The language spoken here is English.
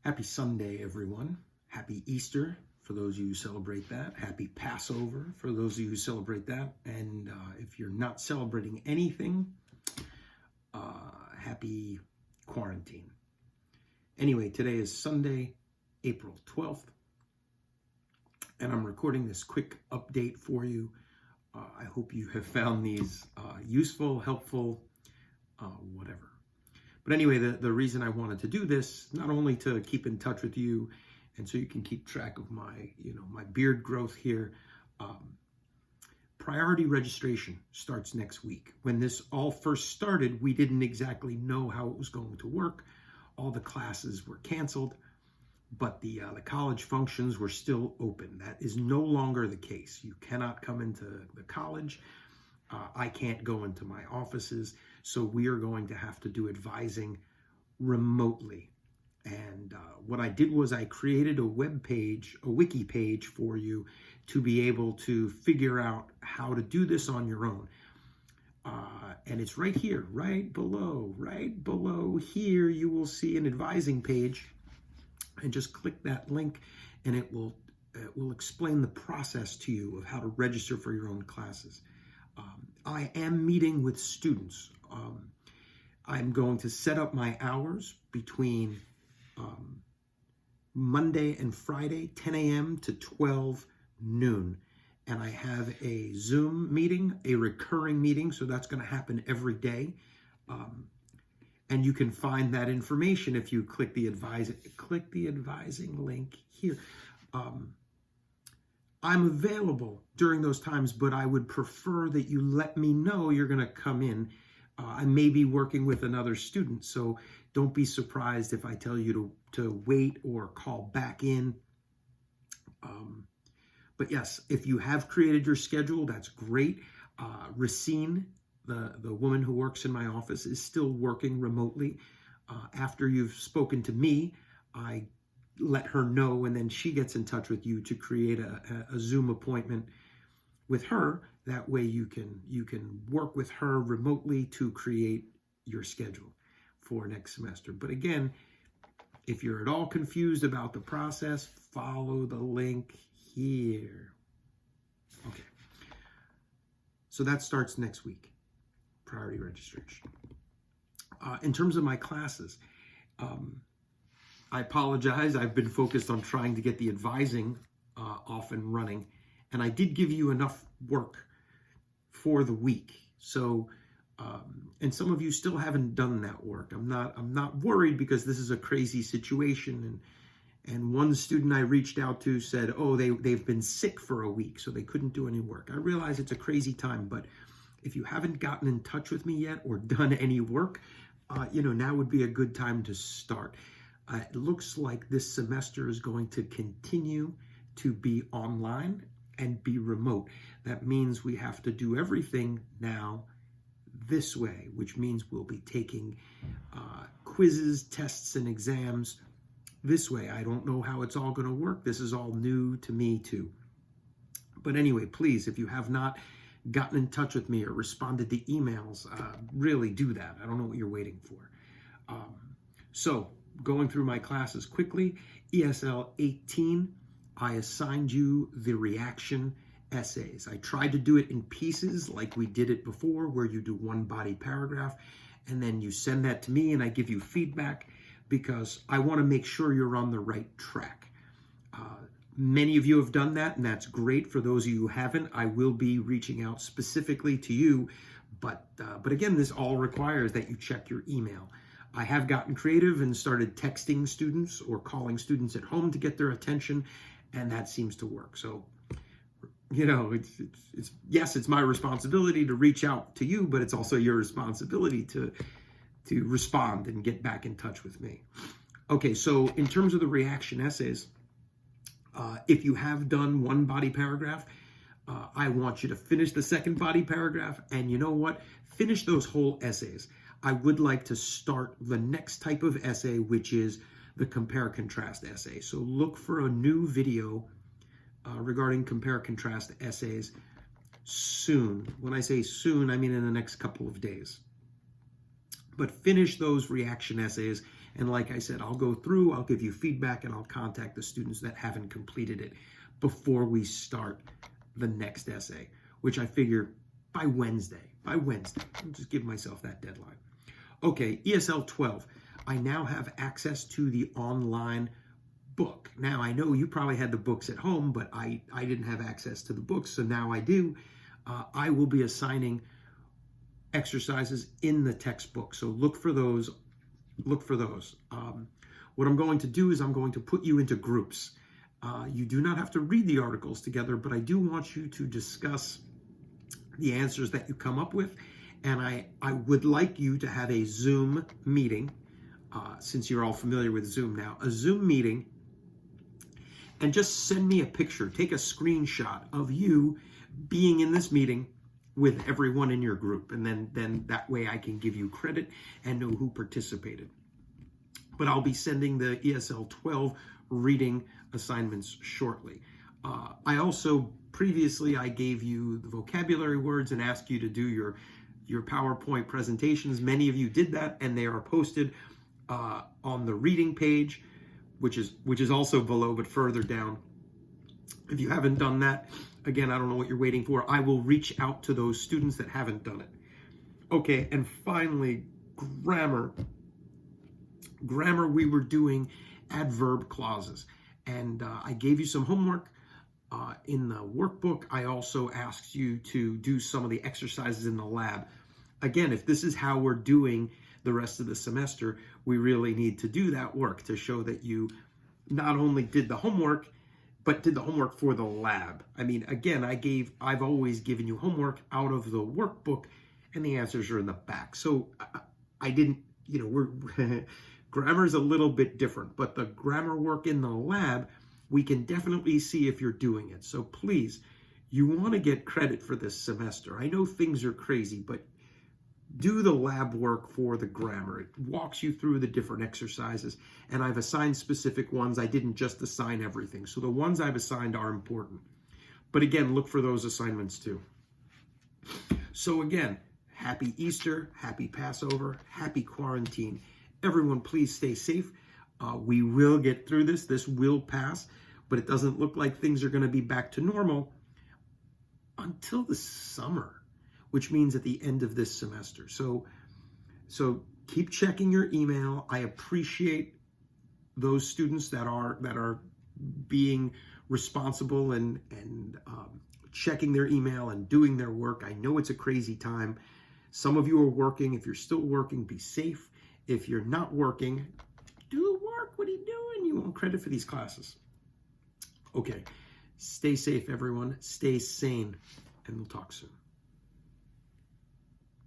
Happy Sunday, everyone. Happy Easter for those of you who celebrate that. Happy Passover for those of you who celebrate that. And if you're not celebrating anything, happy quarantine. Anyway, today is Sunday, April 12th, and I'm recording this quick update for you. I hope you have found these useful, helpful, whatever. But anyway, the reason I wanted to do this, not only to keep in touch with you and so you can keep track of my beard growth here, priority registration starts next week. When this all first started, we didn't exactly know how it was going to work. All the classes were canceled, but the college functions were still open. That is no longer the case. You cannot come into the college. I can't go into my offices, so we are going to have to do advising remotely. And what I did was I created a web page, a wiki page for you to be able to figure out how to do this on your own. And it's right here, right below here, you will see an advising page, and just click that link and it will explain the process to you of how to register for your own classes. I am meeting with students. I'm going to set up my hours between Monday and Friday, 10 a.m. to 12 noon. And I have a Zoom meeting, a recurring meeting, so that's going to happen every day. And you can find that information if you click the advising link here. I'm available during those times, but I would prefer that you let me know you're going to come in. I may be working with another student, so don't be surprised if I tell you to wait or call back in. But yes, if you have created your schedule, that's great. Racine, the woman who works in my office, is still working remotely. After you've spoken to me, I let her know, and then she gets in touch with you to create a Zoom appointment with her. That way you can work with her remotely to create your schedule for next semester. But again, if you're at all confused about the process, follow the link here. Okay. So that starts next week, priority registration. In terms of my classes, I apologize. I've been focused on trying to get the advising off and running, and I did give you enough work for the week. So, and some of you still haven't done that work. I'm not worried because this is a crazy situation. And one student I reached out to said, oh, they've been sick for a week, so they couldn't do any work. I realize it's a crazy time, but if you haven't gotten in touch with me yet or done any work, now would be a good time to start. It looks like this semester is going to continue to be online and be remote. That means we have to do everything now this way, which means we'll be taking quizzes, tests, and exams this way. I don't know how it's all going to work. This is all new to me too. But anyway, please, if you have not gotten in touch with me or responded to emails, really do that. I don't know what you're waiting for. So going through my classes quickly, ESL 18, I assigned you the reaction essays. I tried to do it in pieces like we did it before, where you do one body paragraph and then you send that to me and I give you feedback, because I want to make sure you're on the right track. Many of you have done that, and that's great. For those of you who haven't, I will be reaching out specifically to you. But again, this all requires that you check your email. I have gotten creative and started texting students or calling students at home to get their attention, and that seems to work. So, it's my responsibility to reach out to you, but it's also your responsibility to respond and get back in touch with me. Okay, so in terms of the reaction essays, if you have done one body paragraph, I want you to finish the second body paragraph, and you know what? Finish those whole essays. I would like to start the next type of essay, which is the compare-contrast essay. So look for a new video regarding compare-contrast essays soon. When I say soon, I mean in the next couple of days. But finish those reaction essays. And like I said, I'll go through, I'll give you feedback, and I'll contact the students that haven't completed it before we start the next essay, which I figure by Wednesday. I'll just give myself that deadline. Okay, ESL 12. I now have access to the online book. Now, I know you probably had the books at home, but I didn't have access to the books, so now I do. I will be assigning exercises in the textbook, so look for those. What I'm going to do is I'm going to put you into groups. You do not have to read the articles together, but I do want you to discuss the answers that you come up with, and I would like you to have a Zoom meeting, since you're all familiar with Zoom now, a Zoom meeting, and just send me a picture, take a screenshot of you being in this meeting with everyone in your group, and then that way I can give you credit and know who participated. But I'll be sending the ESL 12 reading assignments shortly. I also, previously, I gave you the vocabulary words and asked you to do your PowerPoint presentations. Many of you did that, and they are posted on the reading page, which is also below, but further down. If you haven't done that, again, I don't know what you're waiting for. I will reach out to those students that haven't done it. Okay, and finally, grammar. Grammar, we were doing adverb clauses, and I gave you some homework in the workbook. I also asked you to do some of the exercises in the lab. Again, if this is how we're doing the rest of the semester, we really need to do that work to show that you not only did the homework, but did the homework for the lab. I mean, again, I've always given you homework out of the workbook, and the answers are in the back. So I didn't, grammar is a little bit different, but the grammar work in the lab, we can definitely see if you're doing it. So please, you want to get credit for this semester. I know things are crazy, but do the lab work for the grammar. It walks you through the different exercises, and I've assigned specific ones. I didn't just assign everything. So the ones I've assigned are important. But again, look for those assignments too. So again, happy Easter, happy Passover, happy quarantine. Everyone, please stay safe. We will get through this. This will pass, but it doesn't look like things are going to be back to normal until the summer, which means at the end of this semester. So keep checking your email. I appreciate those students that are being responsible and checking their email and doing their work. I know it's a crazy time. Some of you are working. If you're still working, be safe. If you're not working, do the work. What are you doing? You want credit for these classes. Okay. Stay safe, everyone. Stay sane, and we'll talk soon.